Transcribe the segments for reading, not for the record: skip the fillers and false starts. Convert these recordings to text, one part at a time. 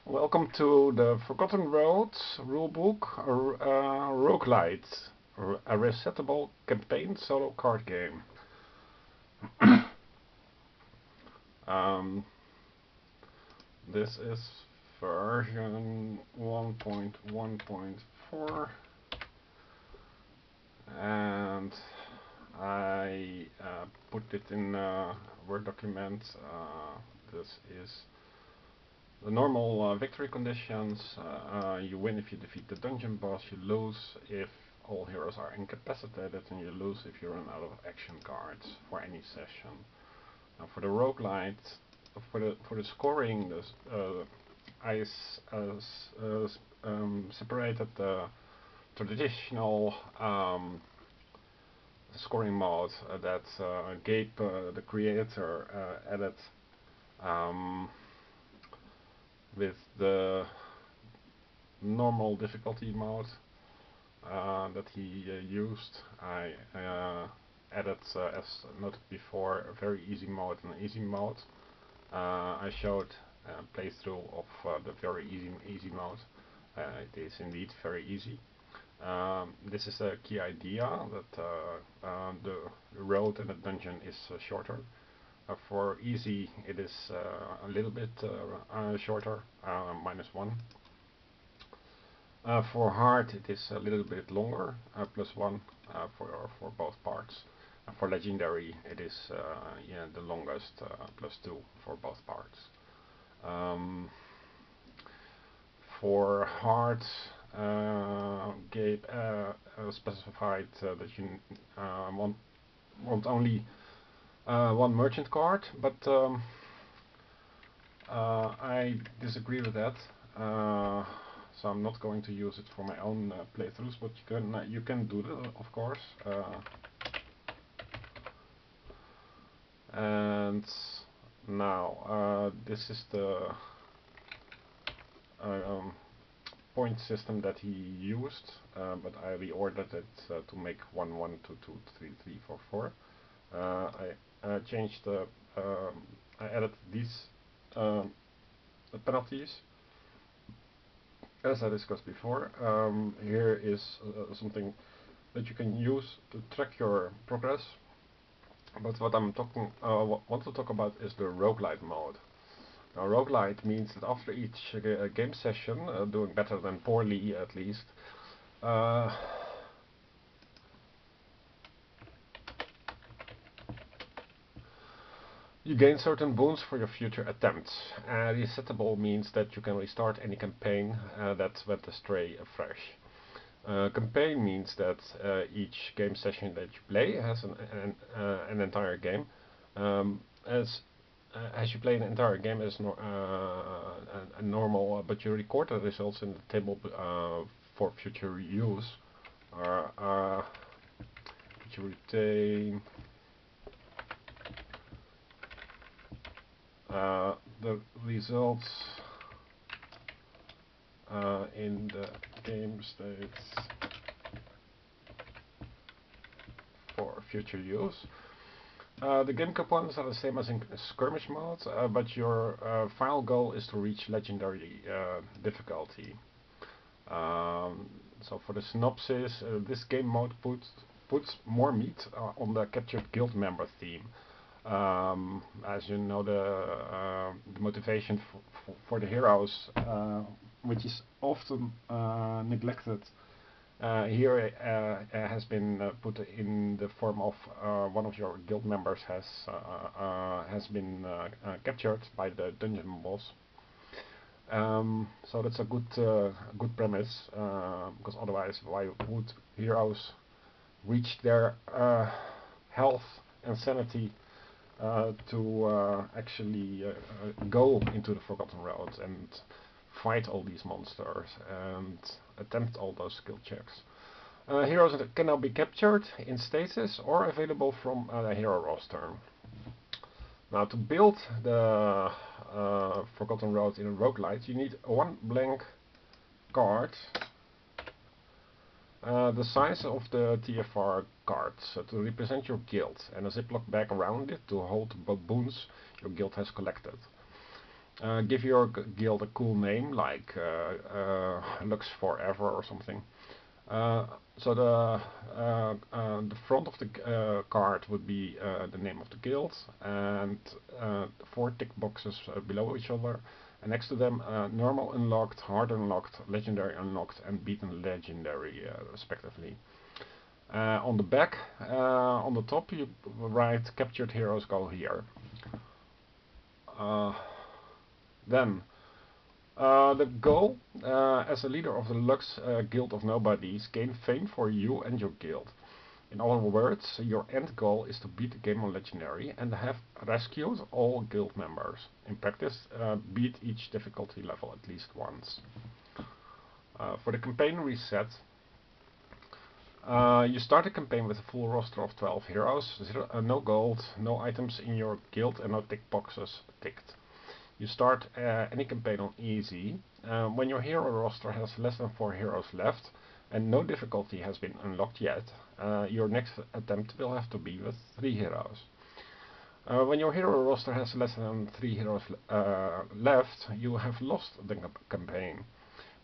Welcome to the Forgotten Roads rulebook, Roguelite, a resettable campaign solo card game. um, this is version 1.1.4, and I put it in a Word document. This is the normal victory conditions. You win if you defeat the dungeon boss, you lose if all heroes are incapacitated, and you lose if you run out of action cards for any session. Now for the roguelite, for the scoring, I separated the traditional scoring mode that Gabe, the creator, added with the normal difficulty mode that he used. I added, as noted before, a very easy mode and an easy mode. I showed a playthrough of the very easy mode. It is indeed very easy. This is a key idea that the road in the dungeon is shorter. For easy, it is a little bit shorter, -1. For hard, it is a little bit longer, +1 for both parts. For legendary, it is the longest, +2 for both parts. For hard, Gabe specified that you want only one merchant card, but I disagree with that. So I'm not going to use it for my own playthroughs, but you can do that, of course. And now this is the point system that he used, but I reordered it to make 1, 1, 2, 2, 3, 3, 4, 4. I changed the I added these penalties as I discussed before. Here is something that you can use to track your progress. But what I'm want to talk about is the roguelite mode. Now, roguelite means that after each game session, doing better than poorly at least, you gain certain boons for your future attempts. Resettable means that you can restart any campaign that went astray afresh. Campaign means that each game session that you play has an entire game. As you play an entire game as a normal, but you record the results in the table for future use. You retain the results in the game states for future use. The game components are the same as in skirmish mode, but your final goal is to reach legendary difficulty. So for the synopsis, this game mode puts more meat on the captured guild member theme. As you know, the motivation for the heroes, which is often neglected, here has been put in the form of one of your guild members has been captured by the dungeon boss. So that's a good premise, because otherwise, why would heroes reach their health and sanity to actually go into the Forgotten Roads and fight all these monsters and attempt all those skill checks. Heroes can now be captured in stasis or available from a hero roster. Now, to build the Forgotten Roads in a roguelite, you need one blank card, the size of the TFR card, to represent your guild, and a ziploc bag around it to hold the boons your guild has collected. Give your guild a cool name like Lux Forever or something. So the front of the card would be the name of the guild, and 4 tick boxes below each other, and next to them normal unlocked, hard unlocked, legendary unlocked, and beaten legendary respectively. On the back, on the top, you write captured heroes go here. Then the goal as a leader of the Lux Guild of Nobodies, gain fame for you and your guild. In other words, your end goal is to beat the game on Legendary and have rescued all guild members. In practice, beat each difficulty level at least once. For the campaign reset, you start a campaign with a full roster of 12 heroes, no gold, no items in your guild, and no tick boxes ticked. You start any campaign on easy. When your hero roster has less than 4 heroes left and no difficulty has been unlocked yet, your next attempt will have to be with 3 heroes. When your hero roster has less than 3 heroes left, you have lost the campaign.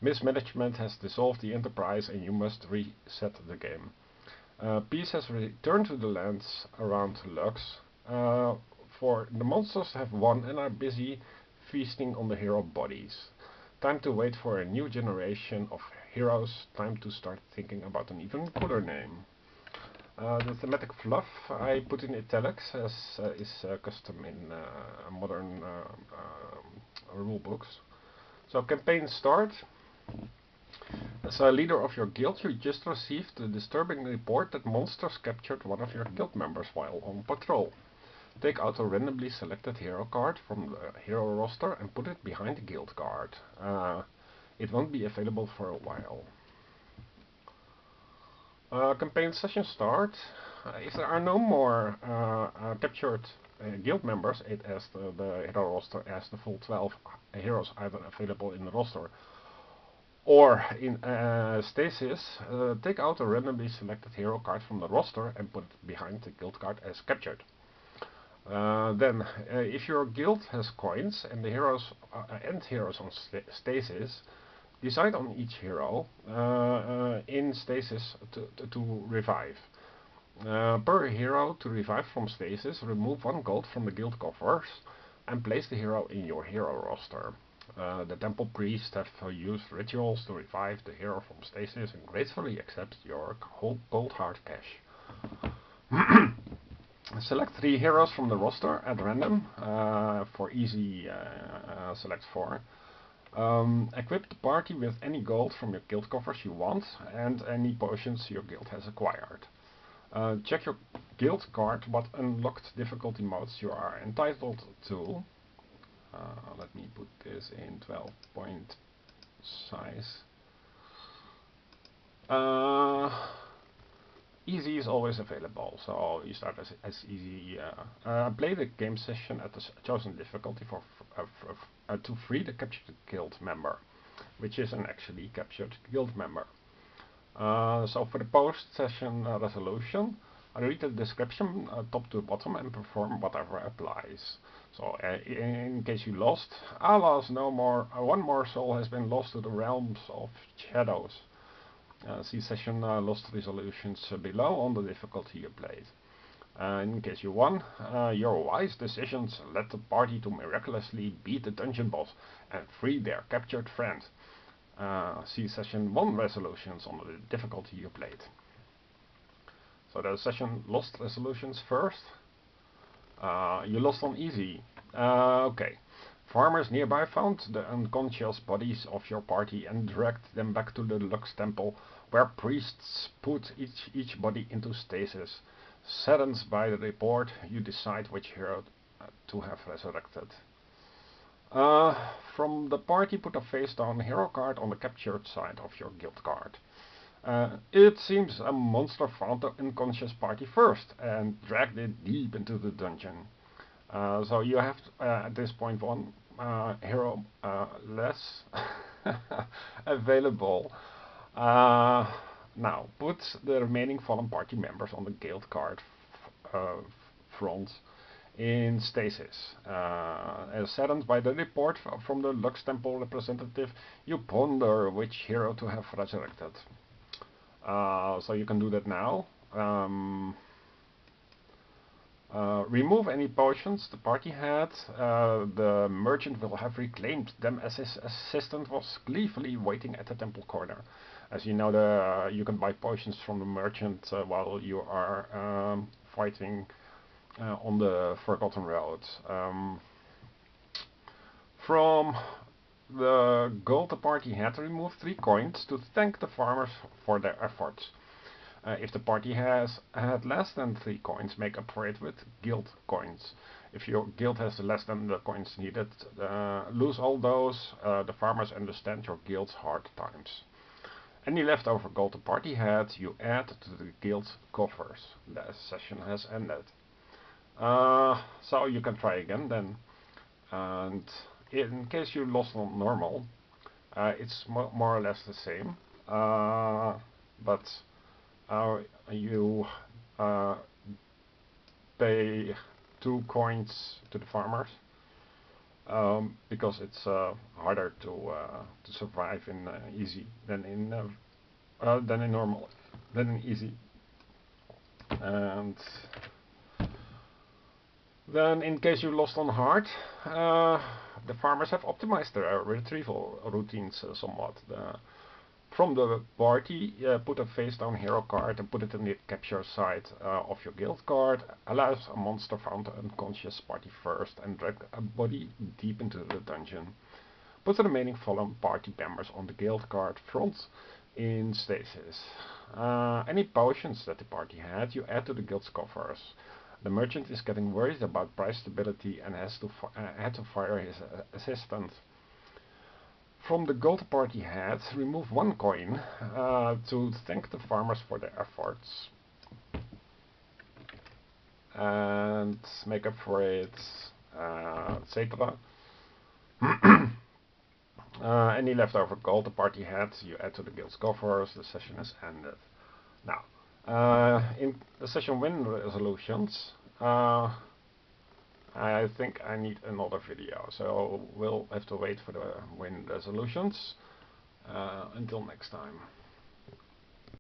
Mismanagement has dissolved the enterprise and you must reset the game. Peace has returned to the lands around Lux, for the monsters have won and are busy feasting on the hero bodies. Time to wait for a new generation of heroes, time to start thinking about an even cooler name. The thematic fluff I put in italics as is custom in modern rulebooks. So campaign start. As a leader of your guild, you just received the disturbing report that monsters captured one of your guild members while on patrol. Take out a randomly selected hero card from the hero roster and put it behind the guild card. It won't be available for a while. Campaign session start. If there are no more captured guild members, it as the hero roster as the full 12 heroes either available in the roster or in stasis, take out a randomly selected hero card from the roster and put it behind the guild card as captured. Then, if your guild has coins and the heroes and heroes on stasis, decide on each hero in stasis to revive. Per hero to revive from stasis, remove 1 gold from the guild coffers and place the hero in your hero roster. The temple priests have used rituals to revive the hero from stasis and gracefully accept your whole gold hard cash. Select 3 heroes from the roster at random for easy select 4. Equip the party with any gold from your guild coffers you want and any potions your guild has acquired. Check your guild card what unlocked difficulty modes you are entitled to. Let me put this in 12 point size. Easy is always available, so you start as easy. Play the game session at the chosen difficulty to free the captured guild member, which is an actually captured guild member. So for the post-session resolution, I read the description top to bottom and perform whatever applies. So in case you lost, alas, no more. 1 more soul has been lost to the realms of shadows. See session lost resolutions below on the difficulty you played. In case you won, your wise decisions led the party to miraculously beat the dungeon boss and free their captured friend. See session 1 resolutions on the difficulty you played. So the session lost resolutions first. You lost on easy. Okay. Farmers nearby found the unconscious bodies of your party and dragged them back to the Lux temple, where priests put each body into stasis. Saddened by the report, you decide which hero to have resurrected. From the party, put a face down hero card on the captured side of your guild card. It seems a monster found the unconscious party first and dragged it deep into the dungeon. So you have at this point 1 hero less available. Now put the remaining fallen party members on the guild card front in stasis. As saddened by the report from the Lux Temple representative, you ponder which hero to have resurrected. So you can do that now. Remove any potions the party had. The merchant will have reclaimed them as his assistant was gleefully waiting at the temple corner. As you know, you can buy potions from the merchant while you are fighting on the Forgotten Road. From the gold the party had, remove 3 coins to thank the farmers for their efforts. If the party has had less than 3 coins, make up for it with guild coins. If your guild has less than the coins needed, lose all those. The farmers understand your guild's hard times. Any leftover gold the party had, you add to the guild's coffers. The session has ended. So you can try again then. And in case you lost on normal, it's more or less the same. But you pay 2 coins to the farmers because it's harder to survive in easy than in normal than in easy. And then, in case you lost on hard, the farmers have optimized their retrieval routines somewhat. From the party, put a face down hero card and put it in the capture side of your guild card. Allows a monster found unconscious party first and drag a body deep into the dungeon. Put the remaining fallen party members on the guild card front in stasis. Any potions that the party had, you add to the guild's coffers. The merchant is getting worried about price stability and had to fire his assistant. From the gold party hat, remove 1 coin to thank the farmers for their efforts. And make up for it, etc. Any leftover gold the party had, you add to the guild's coffers. The session is ended. Now, in the session win resolutions, I think I need another video, so we'll have to wait for the win resolutions. Until next time.